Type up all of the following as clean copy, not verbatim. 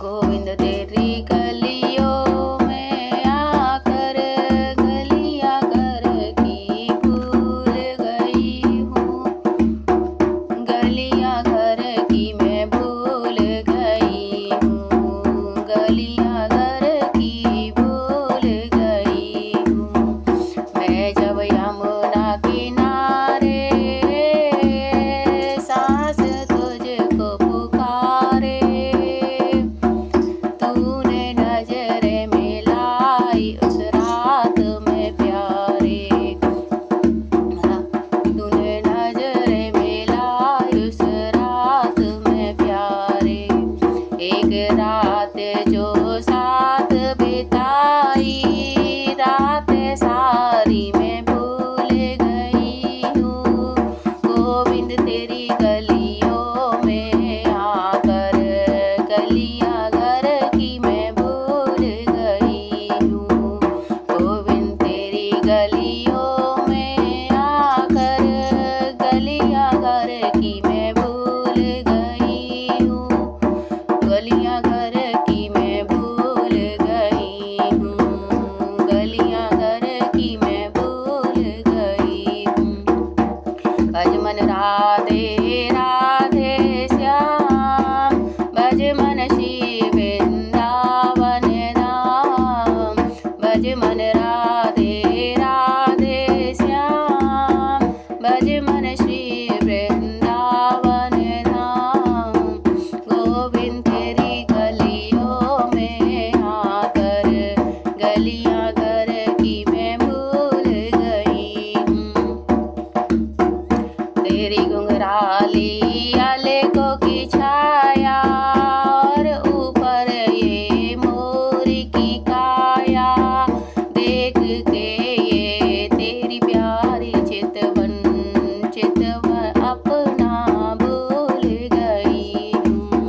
गोविंद तेरी गलियों में आकर गलियां घर की भूल गई हूँ। गलियां घर की मैं भूल गई हूँ। गलियां घर की भूल गई हूँ। मैं जब यमुना किनारे सांस तुझको पुकारे, तूने नजरे मिलाई उस रात में प्यारे। तूने नजरे मिलाई उस रात में प्यारे। एक रात जो साथ बिताई, रात सारी मैं भूल गई हूँ। गोविंद तेरी गलियों में आकर गलियां घर की मैं भूल गई हूँ। गोविंद तेरी गलियों में आकर गलियां घर की मैं भूल गई हूँ। गलियां घर की मैं भूल गई हूँ। गलियां घर की मैं भूल गई हूँ। भज मन राधे राधे श्याम, भज मन श्री वृंदावन धाम। भज मन राधे राधे श्याम, भज मन श्री वृंदावन धाम। गोविंद तेरी गलियों में आकर गलियां घर की मैं भूल गई हूँ। तेरी घुंघराली आलेखों की छाया और ऊपर ये मोर की काया, देख के ये तेरी प्यारी चितवन अपना भूल गई हूँ।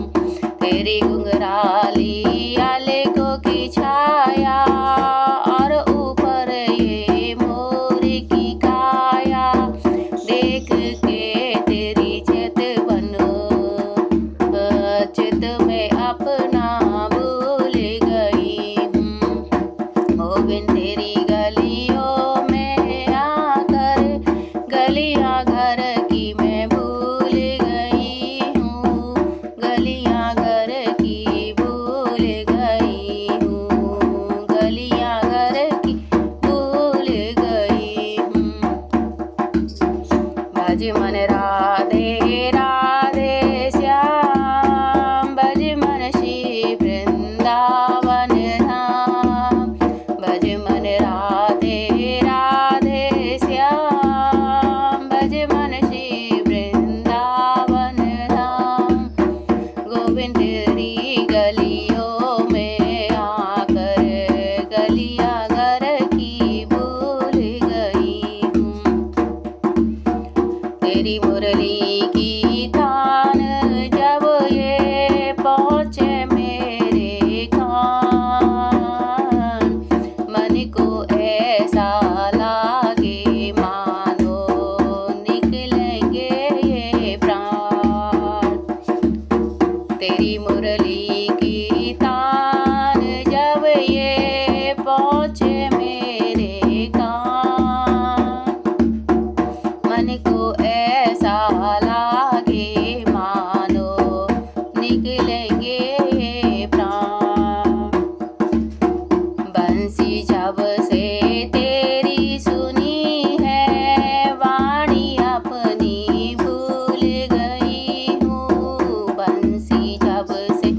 तेरी घुंघराली आलेखों की छाया और ऊपर ये मोर की काया, देख के तेरी चितवन चित में अपना भूल गई हूँ। गोविंद तेरी गलियों में आकर गलियां घर की मैं भूल गई हूँ। गलियां घर की भूल गई हूँ। गलियां घर की भूल गई हूँ। भज मन राधे राधे श्याम, भज मन श्री वृंदावन धाम। भज मन राधे राधे श्याम, भज मन श्री वृंदावन धाम। गोविंद तेरी गलियों में आकर गलियां घर की भूल गई हूँ। तेरी मुरली की तान जब ये पहुँचे मेरे कान, मन को ऐसा लागे मानो निकलेंगे ये प्राण। तेरी मुरली की तान जब ये पहुँचे मेरे कान, मन को ऐसा लागे मानो निकलेंगे ये प्राण। बंसी जब से तेरी सुनी है, वाणी अपनी भूल गई हूँ। बंसी जब से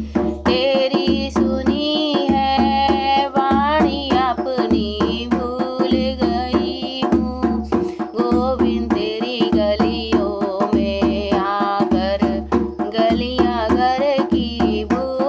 तेरी सुनी है, वाणी अपनी भूल गई हूँ। गोविंद तेरी गलियों में आकर गलियां घर की भूल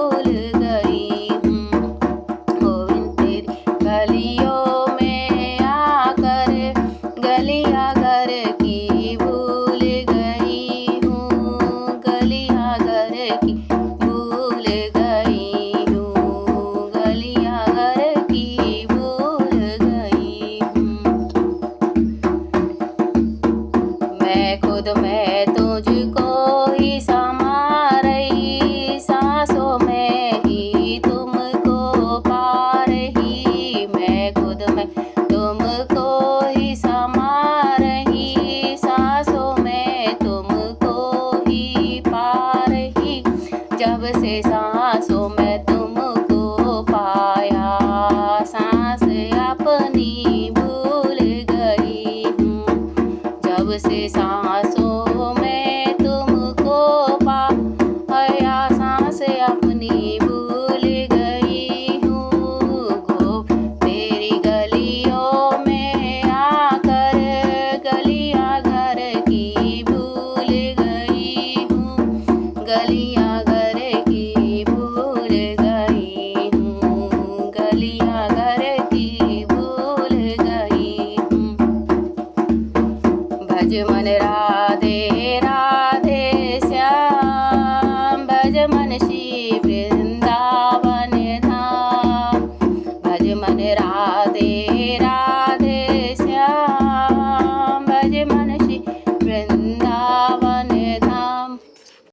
जब से सांसों में तुमको पाया, सांस अपनी भूल गई हूँ। जब से सांसों में तुमको पाया, सांस अपनी भूल गई हूँ। तेरी गलियों में आकर गलियां घर की भूल गई हूँ। गलियां घर की भूल गई हूँ। गलियां घर की भूल गई हूँ। भज मन राधे राधे श्याम, भज मन श्री वृंदावन धाम। भज मन राधे राधे श्याम, भज मन श्री वृंदावन